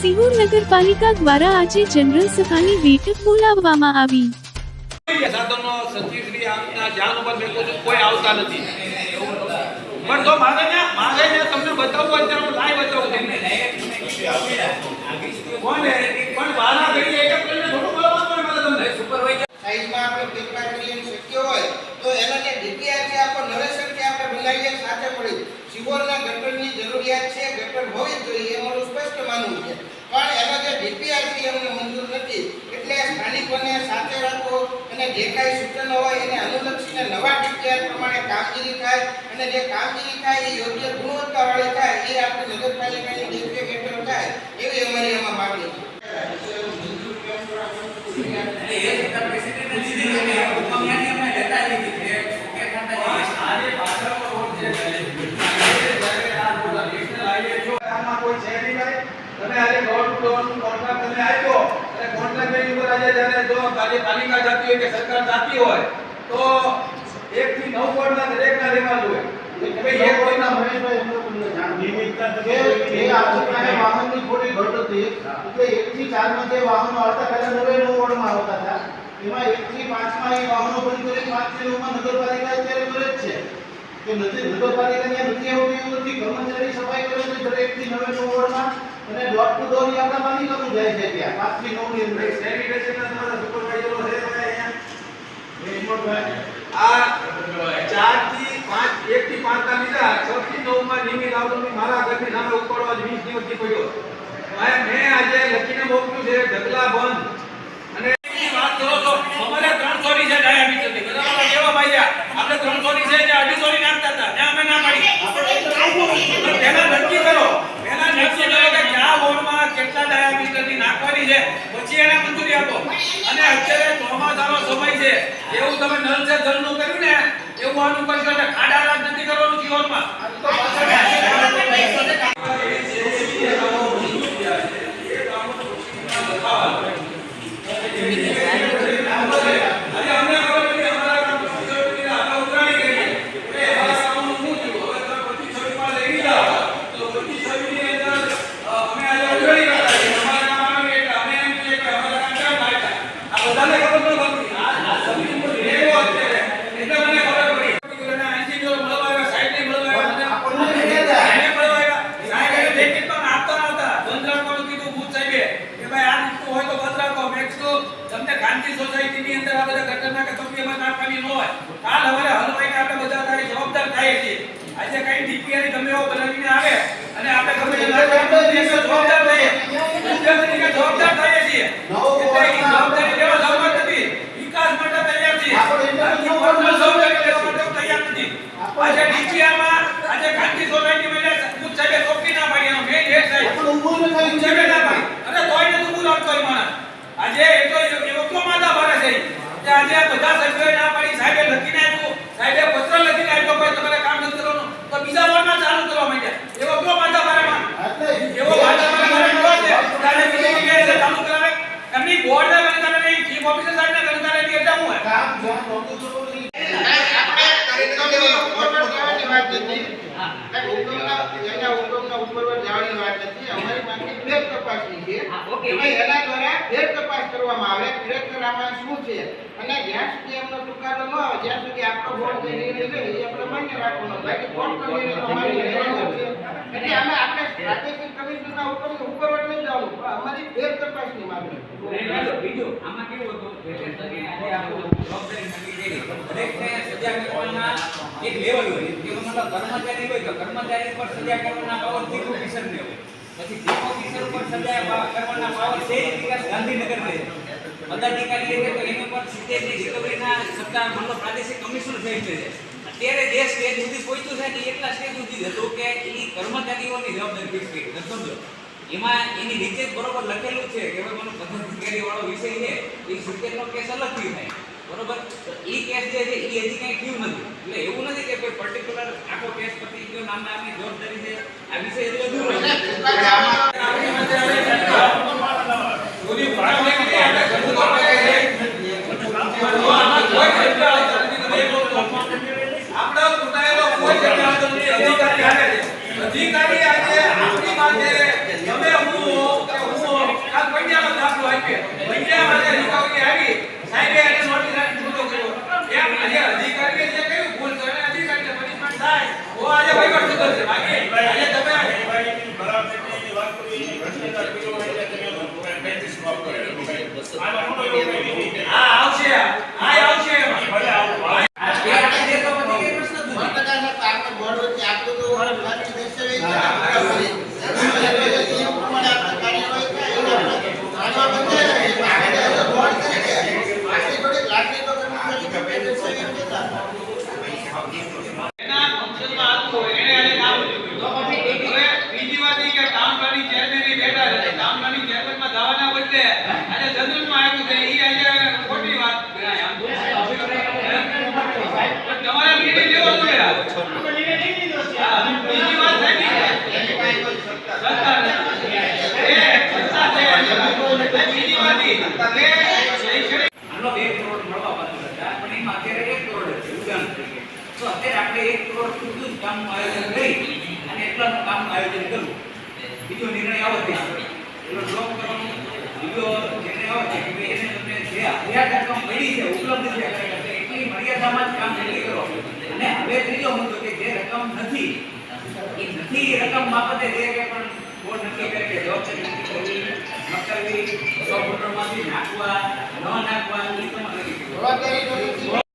સિહોર નગરપાલિકા દ્વારા આજે જનરલ સભાની બેઠક બોલાવવામાં આવી। સાધનો સચિવશ્રી આપના ધ્યાન ઉપર મેકો છું, કોઈ આવતા નથી, પણ તો મારે તમને બતાવવું અત્યારે હું લાઈવ બતાવું તમને કોને પણ વાના ઘડી એક કરીને થોડું બોલવાનું હોય મારે તમને સુપરવાઇઝર સાઈઝમાં આપણે ફેરફાર કરીએ શક્ય હોય તો એના જે ડીપીઆર છે આપણે નરેશનથી આપણે બનાવીએ સાથે પડી સિહોરના ગટરની જરૂરિયાત છે, ગટર હોવી જોઈએ એ મારું સ્પષ્ટ માનવું છે, પણ એના જે ડીપીઆર છે એમને મંજૂર નથી, એટલે સ્થાનિકોને સાથે રાખો અને જે કાંઈ સૂચનો હોય એને અનુલક્ષીને નવા ડીપીઆર પ્રમાણે કામગીરી થાય અને જે કામગીરી થાય એ યોગ્ય ગુણવત્તાવાળી થાય એ આપણી નગરપાલિકાની દેખરેખ હેઠળ થાય એવી અમારી એમાં માગણી છે। પાલિકા જાતી હોય કે સરકાર જાતી હોય તો 1 થી 9 વોર્ડના દરેકના લેવા જોઈએ કે ભાઈ એક વોર્ડના મહેશભાઈ એમનો તમને જાણ નિયમિતતા કે એ આપણે વાહનની થોડી ઘટ હતી એટલે 1 થી 4 માં જે વાહનો આવતા પહેલા 9 વોર્ડમાં આવતા હતા એમાં 1 થી 5 માં એ વાહનો બંધ કરી 5 થી 9 માં નગરપાલિકા અત્યારે કરે જ છે કે નગરપાલિકાની નથી આવતી નથી, કર્મચારી સફાઈ કરે છે દરેક થી 9 વોર્ડમાં અને ડોર ટુ ડોર આપણા પાલિકાનું જાય છે ત્યાં 5 થી 9 ની અંદર સેનિટેશનના તમારા સુપરવાઇઝરો છે અહીંયા આ 4 થી 5 1 થી 5 ના લીધા 6 થી 9 માં નિયમિત આવવાની મારા ઘરની સામે ઉપડવા 20 દિવસથી પડ્યો મેં આજે લખીને મોકલ્યું છે ઢગલા બંધ અને એની વાત કરો તો અમારે 300 ની છે ડાયાબીટીસ ની બરાબર કેવા ભાઈયા આપણે 300 ની છે જે 250 ની નાખતા હતા ત્યાં અમે ના પાડી પહેલા નક્કી કરો કે કયા વોર્ડમાં કેટલા ડાયાબીટીસ ની નાખવાની છે પછી એને મંજૂરી આપો અને અત્યારે ચોમાસાનો સમય છે એવું તમે નલ સે જલનું કર્યું ને એવું આનું કરશો એટલે ખાડા રાજ નથી કરવાનું જીવનમાં તો સોસાયટીની અંદર આ બધા ગટરના કે ચોકીમાં નાખવાની ન હોય કાલ હવારે હલવાઈને આપણે બધા તારી જવાબદાર થાય છે આજે કઈ ડીપીઆર ગમે એવો બનાવીને આવે અને આપણે ગમે એ જવાબદાર થઈએ જવાબદાર થઈએ છીએ એટલે એ જવાબદારી લેવા જવાબદાર નથી વિકાસ માટે તૈયાર છીએ જવાબદારી લેવા માટે તૈયાર નથી આજે ડીપીઆરમાં આજે ગાંધી સોસાયટી માં પૂછ સાહેબ ચોકી ના પાડી એનો મેઇન હેડ સાહેબ સાહેબ ના પાડી અરે તોય ને તું લાગતો હોય માણસ આજે એ તો એવો માતા ભરે છે કે આજે આ બધા સભ્યોએ ના પાડી સાહેબે લખીને આપ્યું સાહેબે પત્ર લખીને આપ્યો ભાઈ તમારે કામ નથી કરવાનું તો બીજા વોર્ડમાં ચાલુ કરવા માંડ્યા એવો કયો માતા ભરેમાં એવો માતા ભરે છે તારે બીજી જગ્યાએ છે ચાલુ કરાવે એમની બોર્ડના ગણકારે નહીં ચીફ ઓફિસર સાહેબના ગણકારે નહીં એટલે હું કામ જોન નોકરી તો નહીં આપણે કાર્યક્રમની ફોરવર્ડ જવાની વાત નથી કે હુકમના ઉપરવર્ડ જવાની વાત નથી અમારી પાસે ફેર તપાસની છે કે ભાઈ એના દ્વારા ફેર તપાસ કરવામાં આવે ખરેખર આમાં શું છે અને જ્યાં સુધી એમનો ટુકારો ન આવે જ્યાં સુધી આપણો બોર્ડ જે નિર્ણય લે એ આપણે માન્ય રાખવાનો બાકી કોર્ટનો નિર્ણય અમારી લેવાનો છે એટલે આપણે સ્ટ્રેટેજિક કમિશનના હુકમ ઉપરવર્ડ નહીં જવાનું પણ અમારી ફેર તપાસની માંગણી બીજું આમાં કેવું હતું કે તમે આજે આપણો જવાબદારી નક્કી કરી દરેકને સજા કરવાના એક લેવલ હોય કે મતલબ કર્મચારી હોય તો કર્મચારી પર સજા કરવાના પાવર ચીફ ઓફિસરને હોય પછી ચીફ ઓફિસર પર સજા કરવાના પાવર શહેરી વિકાસ ગાંધીનગર લે પદાધિકારી એટલે તો એની પર સીધે રિકવરીના સત્તા માનો પ્રાદેશિક કમિશનર થઈ છે અત્યારે જે સ્ટેજ સુધી પહોંચ્યું છે ને એટલા સ્ટેજ સુધી હતું કે એ કર્મચારીઓની જવાબદારી ફિક્સ કરી સમજો એમાં એની નીચે બરોબર લખેલું છે કે ભાઈ મને પદાધિકારી વાળો વિષય છે એ સુકેતનો કેસ અલગથી થાય બરોબર તો એ કેસ જે છે એ હજી કંઈ થયું નથી એટલે એવું નથી કે કોઈ પર્ટિક્યુલર આખો કેસ પતી ગયો નામના આપની જવાબદારી છે આ વિષય હજી અધૂરો છે અધિકારી આજે આપણી માટે તમે હું હા આવશે ભલે આવું એ આપણે દે તો પછી કઈ પ્રશ્ન જ નથી. 1% ને તો આપણે બોર્ડ વચ્ચે આટલું તો લાગી દર્શાવી છે એ પ્રમાણે આપણે કાર્યવાહી થાય એને આપણે જાણવા બંધાય ને બોર્ડ કરે છે આટલી થોડી લાગણી તો કરવી પડે કે દર્શાવી એમ કહેતા એના ફંક્શનમાં આવતું હોય એને આને કામ તો પછી એક હવે બીજી વાત એ કે ટાઉન પ્લાનિંગ ચેરમેન ની બેઠા છે ટાઉન પ્લાનિંગ ચેરમેન માં જવાના બદલે અને જનરલ માં આવ્યું છે ઈ આજે ખોટી વાત ગણાય આમ પણ તમારે નિર્ણય લેવો જોઈએ હા, બીજી વાત થઈ ગઈ સત્તા નથી. એ સત્તા છે બીજી વાત ઈ કે શૈક્ષણિક આનો 2 કરોડ મળવા પાત્ર હતા પણ એમાં અત્યારે 1 કરોડ જ છે ઉદાહરણ તરીકે. તો અત્યારે આપણે 1 કરોડ સુધી જ કામનું આયોજન કરી અને એટલાનું કામનું આયોજન કરવું. બીજો નિર્ણય આવો છે એનો ડ્રોપ કરવાનો બીજો નિર્ણય આવો છે કે ભાઈ એને તમને જે હરિયાત રકમ મળી છે ઉપલબ્ધ છે ખરેખર એટલી મર્યાદામાં જ કામ નક્કી કરો. અને હવે ત્રીજો મુદ્દો કે જે રકમ નથી એ નથી એ રકમ બાબતે જે કે પણ બોર્ડ નક્કી કરે કે જવાબદારી નક્કી કરવી ન કરવી 100 ફૂટરમાંથી નાખવા ન નાખવા એ તમારે નક્કી કરવું. જવાબદારી તો નથી